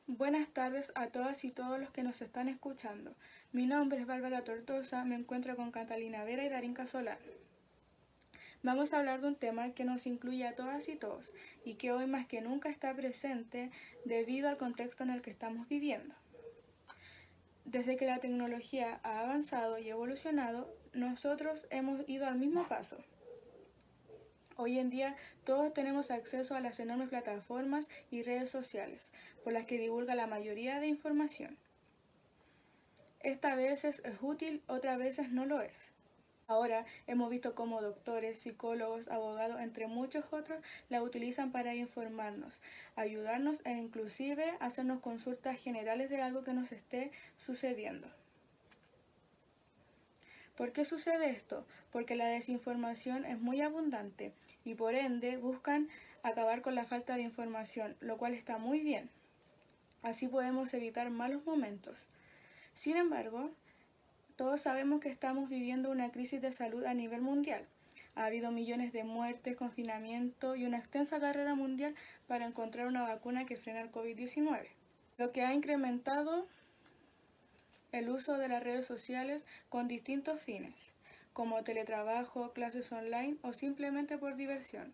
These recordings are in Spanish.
Buenas tardes a todas y todos los que nos están escuchando. Mi nombre es Bárbara Tortosa, me encuentro con Catalina Vera y Darinka Solano. Vamos a hablar de un tema que nos incluye a todas y todos y que hoy más que nunca está presente debido al contexto en el que estamos viviendo. Desde que la tecnología ha avanzado y evolucionado, nosotros hemos ido al mismo paso. Hoy en día todos tenemos acceso a las enormes plataformas y redes sociales, por las que divulga la mayoría de información. Esta a veces es útil, otras veces no lo es. Ahora hemos visto cómo doctores, psicólogos, abogados, entre muchos otros, la utilizan para informarnos, ayudarnos e inclusive hacernos consultas generales de algo que nos esté sucediendo. ¿Por qué sucede esto? Porque la desinformación es muy abundante y por ende buscan acabar con la falta de información, lo cual está muy bien. Así podemos evitar malos momentos. Sin embargo, todos sabemos que estamos viviendo una crisis de salud a nivel mundial. Ha habido millones de muertes, confinamiento y una extensa carrera mundial para encontrar una vacuna que frene el COVID-19, lo que ha incrementado el uso de las redes sociales con distintos fines, como teletrabajo, clases online o simplemente por diversión.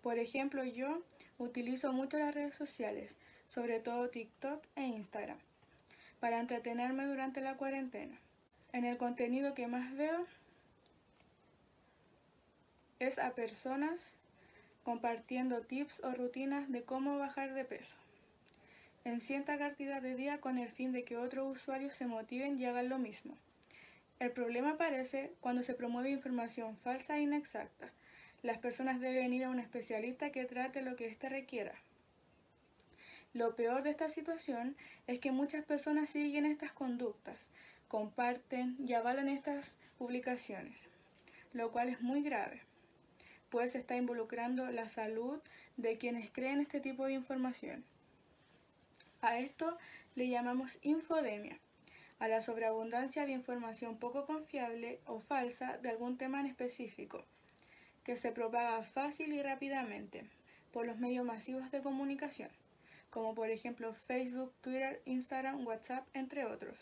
Por ejemplo, yo utilizo mucho las redes sociales, sobre todo TikTok e Instagram, para entretenerme durante la cuarentena. En el contenido que más veo es a personas compartiendo tips o rutinas de cómo bajar de peso en cierta cantidad de días con el fin de que otros usuarios se motiven y hagan lo mismo. El problema aparece cuando se promueve información falsa e inexacta. Las personas deben ir a un especialista que trate lo que éste requiera. Lo peor de esta situación es que muchas personas siguen estas conductas, comparten y avalan estas publicaciones, lo cual es muy grave, pues se está involucrando la salud de quienes creen este tipo de información. A esto le llamamos infodemia, a la sobreabundancia de información poco confiable o falsa de algún tema en específico, que se propaga fácil y rápidamente por los medios masivos de comunicación, como por ejemplo Facebook, Twitter, Instagram, WhatsApp, entre otros.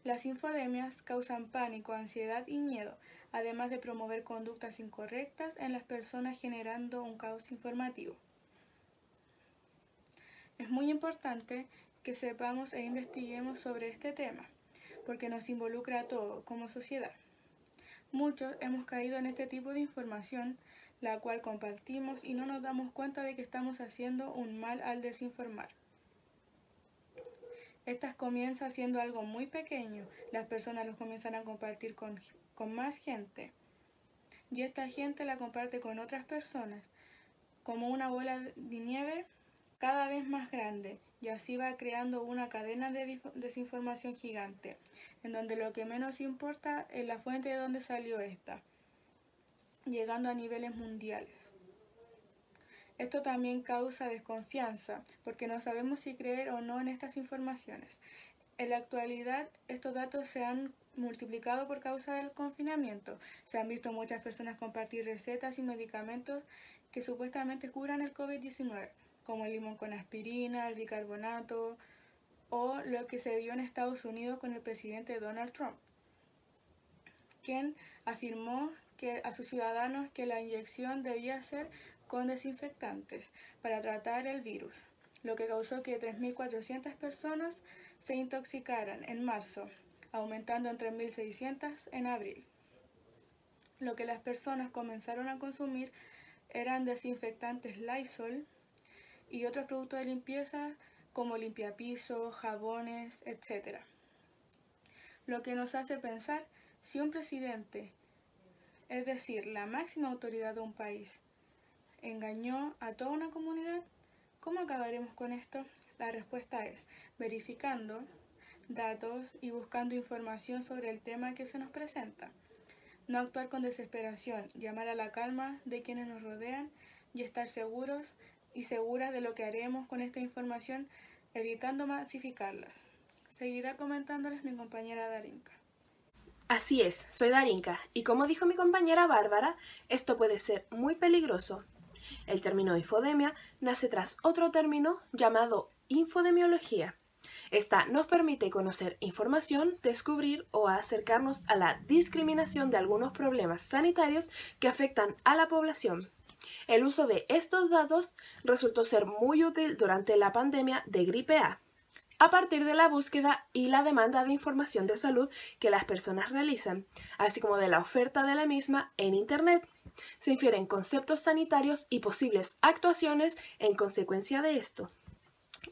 Las infodemias causan pánico, ansiedad y miedo, además de promover conductas incorrectas en las personas generando un caos informativo. Es muy importante que sepamos e investiguemos sobre este tema, porque nos involucra a todos como sociedad. Muchos hemos caído en este tipo de información, la cual compartimos y no nos damos cuenta de que estamos haciendo un mal al desinformar. Estas comienza siendo algo muy pequeño, las personas los comienzan a compartir con más gente, y esta gente la comparte con otras personas, como una bola de nieve cada vez más grande, y así va creando una cadena de desinformación gigante, en donde lo que menos importa es la fuente de donde salió esta, llegando a niveles mundiales. Esto también causa desconfianza, porque no sabemos si creer o no en estas informaciones. En la actualidad, estos datos se han multiplicado por causa del confinamiento. Se han visto muchas personas compartir recetas y medicamentos que supuestamente curan el COVID-19, como el limón con aspirina, el bicarbonato, o lo que se vio en Estados Unidos con el presidente Donald Trump, quien afirmó que a sus ciudadanos que la inyección debía ser con desinfectantes para tratar el virus, lo que causó que 3.400 personas se intoxicaran en marzo, aumentando en 3.600 en abril. Lo que las personas comenzaron a consumir eran desinfectantes Lysol y otros productos de limpieza como limpiapisos, jabones, etc. Lo que nos hace pensar si un presidente, es decir, la máxima autoridad de un país, engañó a toda una comunidad, ¿cómo acabaremos con esto? La respuesta es verificando datos y buscando información sobre el tema que se nos presenta. No actuar con desesperación, llamar a la calma de quienes nos rodean y estar seguros y seguras de lo que haremos con esta información, evitando masificarlas. Seguirá comentándoles mi compañera Darinka. Así es, soy Darinka, y como dijo mi compañera Bárbara, esto puede ser muy peligroso. El término infodemia nace tras otro término llamado infodemiología. Esta nos permite conocer información, descubrir o acercarnos a la discriminación de algunos problemas sanitarios que afectan a la población. El uso de estos datos resultó ser muy útil durante la pandemia de gripe A partir de la búsqueda y la demanda de información de salud que las personas realizan, así como de la oferta de la misma en Internet. Se infieren conceptos sanitarios y posibles actuaciones en consecuencia de esto.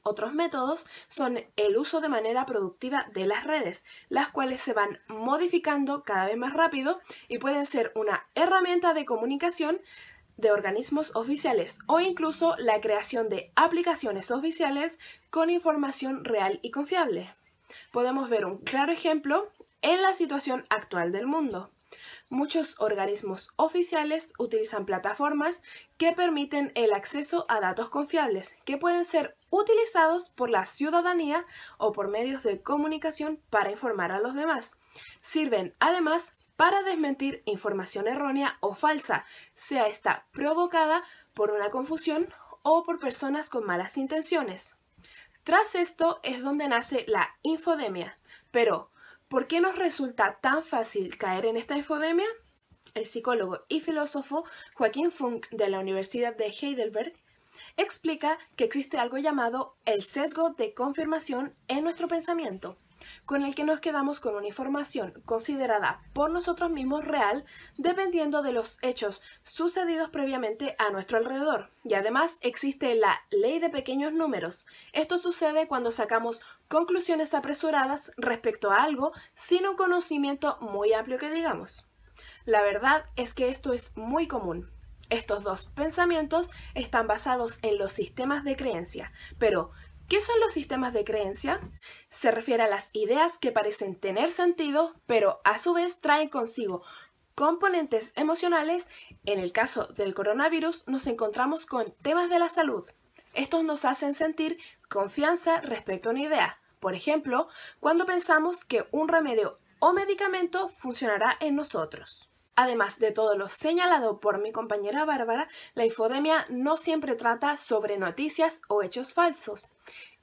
Otros métodos son el uso de manera productiva de las redes, las cuales se van modificando cada vez más rápido y pueden ser una herramienta de comunicación de organismos oficiales o incluso la creación de aplicaciones oficiales con información real y confiable. Podemos ver un claro ejemplo en la situación actual del mundo. Muchos organismos oficiales utilizan plataformas que permiten el acceso a datos confiables que pueden ser utilizados por la ciudadanía o por medios de comunicación para informar a los demás. Sirven además para desmentir información errónea o falsa, sea esta provocada por una confusión o por personas con malas intenciones. Tras esto es donde nace la infodemia. Pero, ¿por qué nos resulta tan fácil caer en esta infodemia? El psicólogo y filósofo Joaquín Funk de la Universidad de Heidelberg explica que existe algo llamado el sesgo de confirmación en nuestro pensamiento, con el que nos quedamos con una información considerada por nosotros mismos real dependiendo de los hechos sucedidos previamente a nuestro alrededor. Y además existe la ley de pequeños números. Esto sucede cuando sacamos conclusiones apresuradas respecto a algo sin un conocimiento muy amplio que digamos. La verdad es que esto es muy común. Estos dos pensamientos están basados en los sistemas de creencia, pero ¿qué son los sistemas de creencia? Se refiere a las ideas que parecen tener sentido, pero a su vez traen consigo componentes emocionales. En el caso del coronavirus nos encontramos con temas de la salud. Estos nos hacen sentir confianza respecto a una idea. Por ejemplo, cuando pensamos que un remedio o medicamento funcionará en nosotros. Además de todo lo señalado por mi compañera Bárbara, la infodemia no siempre trata sobre noticias o hechos falsos.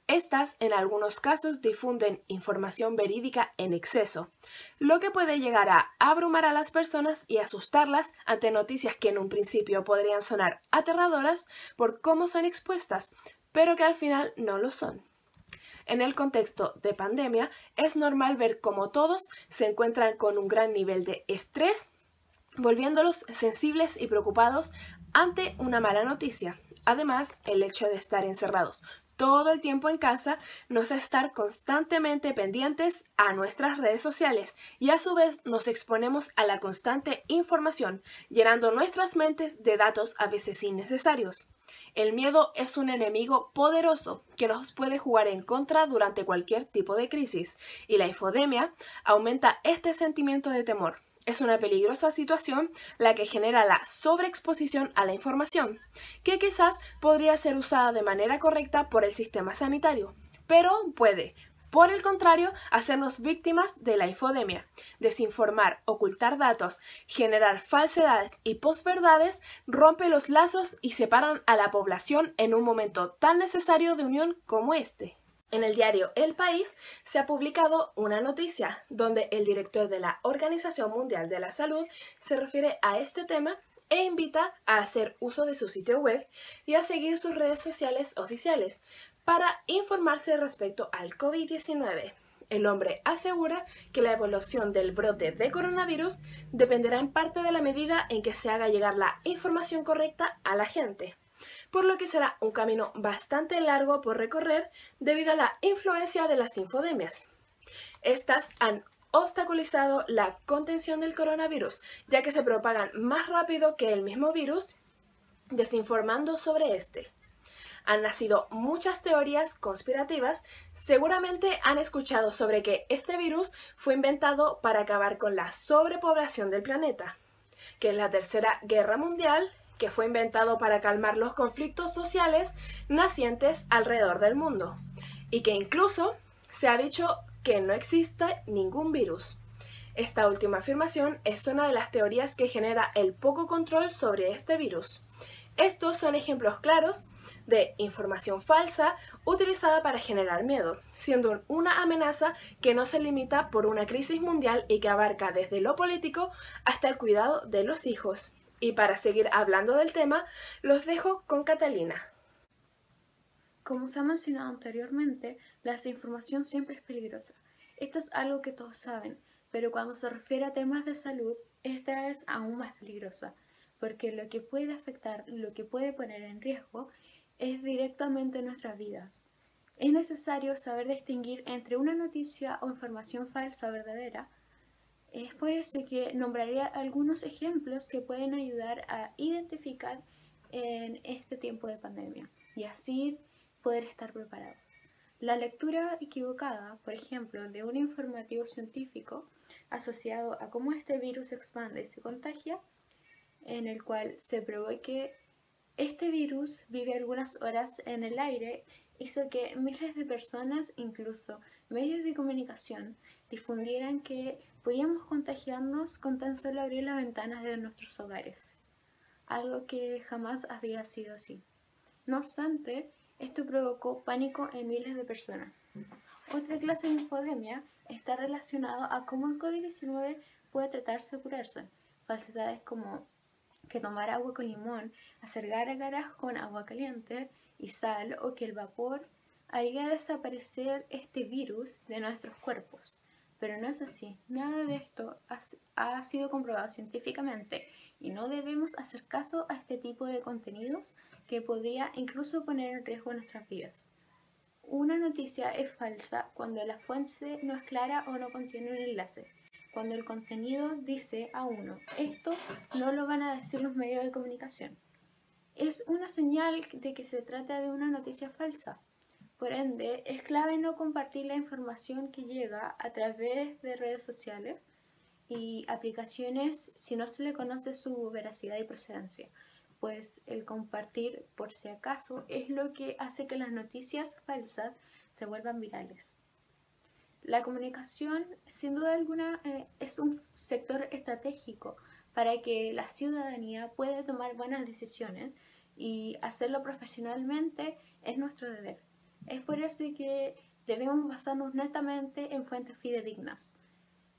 Estas, en algunos casos, difunden información verídica en exceso, lo que puede llegar a abrumar a las personas y asustarlas ante noticias que en un principio podrían sonar aterradoras por cómo son expuestas, pero que al final no lo son. En el contexto de pandemia, es normal ver cómo todos se encuentran con un gran nivel de estrés, volviéndolos sensibles y preocupados ante una mala noticia. Además, el hecho de estar encerrados todo el tiempo en casa nos hace estar constantemente pendientes a nuestras redes sociales y a su vez nos exponemos a la constante información, llenando nuestras mentes de datos a veces innecesarios. El miedo es un enemigo poderoso que nos puede jugar en contra durante cualquier tipo de crisis, y la infodemia aumenta este sentimiento de temor. Es una peligrosa situación la que genera la sobreexposición a la información, que quizás podría ser usada de manera correcta por el sistema sanitario, pero puede, por el contrario, hacernos víctimas de la infodemia. Desinformar, ocultar datos, generar falsedades y posverdades rompe los lazos y separan a la población en un momento tan necesario de unión como este. En el diario El País se ha publicado una noticia donde el director de la Organización Mundial de la Salud se refiere a este tema e invita a hacer uso de su sitio web y a seguir sus redes sociales oficiales para informarse respecto al COVID-19. El hombre asegura que la evolución del brote de coronavirus dependerá en parte de la medida en que se haga llegar la información correcta a la gente, por lo que será un camino bastante largo por recorrer debido a la influencia de las infodemias. Estas han obstaculizado la contención del coronavirus, ya que se propagan más rápido que el mismo virus, desinformando sobre este. Han nacido muchas teorías conspirativas. Seguramente han escuchado sobre que este virus fue inventado para acabar con la sobrepoblación del planeta, que es la Tercera Guerra Mundial, que fue inventado para calmar los conflictos sociales nacientes alrededor del mundo, y que incluso se ha dicho que no existe ningún virus. Esta última afirmación es una de las teorías que genera el poco control sobre este virus. Estos son ejemplos claros de información falsa utilizada para generar miedo, siendo una amenaza que no se limita por una crisis mundial y que abarca desde lo político hasta el cuidado de los hijos. Y para seguir hablando del tema, los dejo con Catalina. Como se ha mencionado anteriormente, la desinformación siempre es peligrosa. Esto es algo que todos saben, pero cuando se refiere a temas de salud, esta es aún más peligrosa, porque lo que puede afectar, lo que puede poner en riesgo, es directamente nuestras vidas. Es necesario saber distinguir entre una noticia o información falsa o verdadera. Es por eso que nombraré algunos ejemplos que pueden ayudar a identificar en este tiempo de pandemia y así poder estar preparado. La lectura equivocada, por ejemplo, de un informativo científico asociado a cómo este virus se expande y se contagia, en el cual se probó que este virus vive algunas horas en el aire, hizo que miles de personas, incluso medios de comunicación, difundieran que podíamos contagiarnos con tan solo abrir las ventanas de nuestros hogares, algo que jamás había sido así. No obstante, esto provocó pánico en miles de personas. Otra clase de infodemia está relacionada a cómo el COVID-19 puede tratarse o curarse. Falsedades como que tomar agua con limón, hacer gárgaras con agua caliente y sal, o que el vapor haría desaparecer este virus de nuestros cuerpos. Pero no es así, nada de esto ha sido comprobado científicamente y no debemos hacer caso a este tipo de contenidos que podría incluso poner en riesgo nuestras vidas. Una noticia es falsa cuando la fuente no es clara o no contiene un enlace. Cuando el contenido dice a uno, esto no lo van a decir los medios de comunicación. Es una señal de que se trata de una noticia falsa. Por ende, es clave no compartir la información que llega a través de redes sociales y aplicaciones si no se le conoce su veracidad y procedencia, pues el compartir por si acaso es lo que hace que las noticias falsas se vuelvan virales. La comunicación, sin duda alguna, es un sector estratégico para que la ciudadanía pueda tomar buenas decisiones y hacerlo profesionalmente es nuestro deber. Es por eso que debemos basarnos netamente en fuentes fidedignas,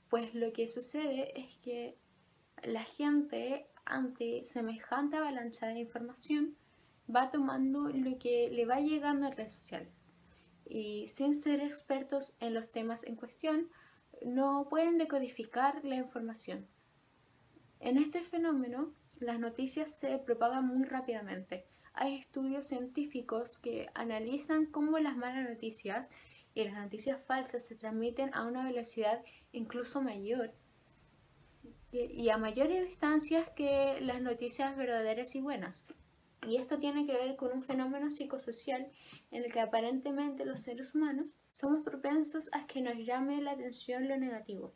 pues lo que sucede es que la gente, ante semejante avalancha de información, va tomando lo que le va llegando en redes sociales y, sin ser expertos en los temas en cuestión, no pueden decodificar la información. En este fenómeno, las noticias se propagan muy rápidamente. Hay estudios científicos que analizan cómo las malas noticias y las noticias falsas se transmiten a una velocidad incluso mayor y a mayores distancias que las noticias verdaderas y buenas. Y esto tiene que ver con un fenómeno psicosocial en el que aparentemente los seres humanos somos propensos a que nos llame la atención lo negativo.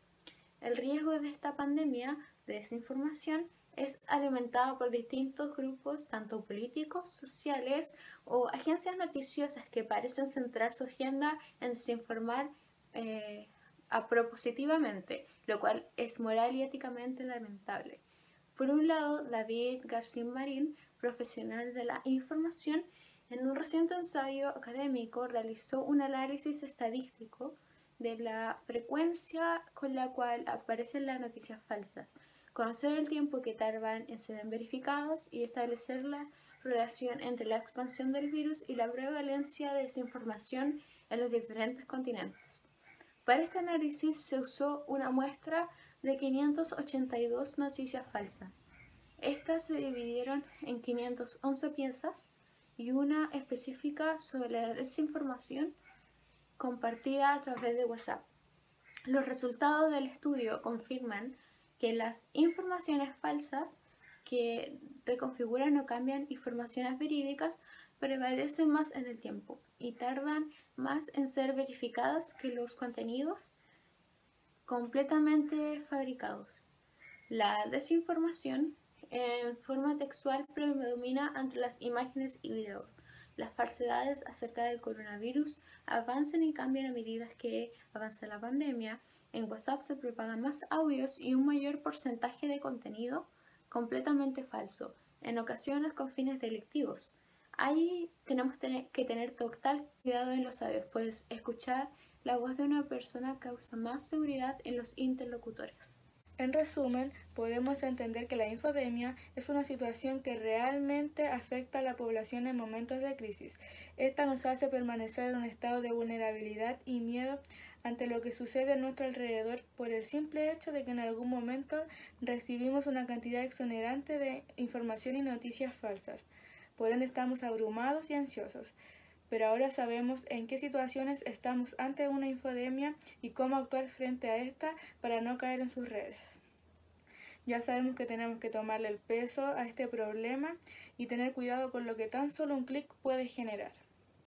El riesgo de esta pandemia de desinformación es alimentado por distintos grupos, tanto políticos, sociales o agencias noticiosas que parecen centrar su agenda en desinformar propositivamente, lo cual es moral y éticamente lamentable. Por un lado, David García Marín, profesional de la información, en un reciente ensayo académico realizó un análisis estadístico de la frecuencia con la cual aparecen las noticias falsas, conocer el tiempo que tardan en ser verificadas y establecer la relación entre la expansión del virus y la prevalencia de desinformación en los diferentes continentes. Para este análisis se usó una muestra de 582 noticias falsas. Estas se dividieron en 511 piezas y una específica sobre la desinformación compartida a través de WhatsApp. Los resultados del estudio confirman que las informaciones falsas que reconfiguran o cambian informaciones verídicas prevalecen más en el tiempo y tardan más en ser verificadas que los contenidos completamente fabricados. La desinformación en forma textual predomina entre las imágenes y videos. Las falsedades acerca del coronavirus avanzan y cambian a medida que avanza la pandemia. En WhatsApp se propagan más audios y un mayor porcentaje de contenido completamente falso, en ocasiones con fines delictivos. Ahí tenemos que tener total cuidado en los audios, pues escuchar la voz de una persona causa más seguridad en los interlocutores. En resumen, podemos entender que la infodemia es una situación que realmente afecta a la población en momentos de crisis. Esta nos hace permanecer en un estado de vulnerabilidad y miedo ante lo que sucede a nuestro alrededor por el simple hecho de que en algún momento recibimos una cantidad exonerante de información y noticias falsas. Por ende estamos abrumados y ansiosos. Pero ahora sabemos en qué situaciones estamos ante una infodemia y cómo actuar frente a esta para no caer en sus redes. Ya sabemos que tenemos que tomarle el peso a este problema y tener cuidado con lo que tan solo un clic puede generar.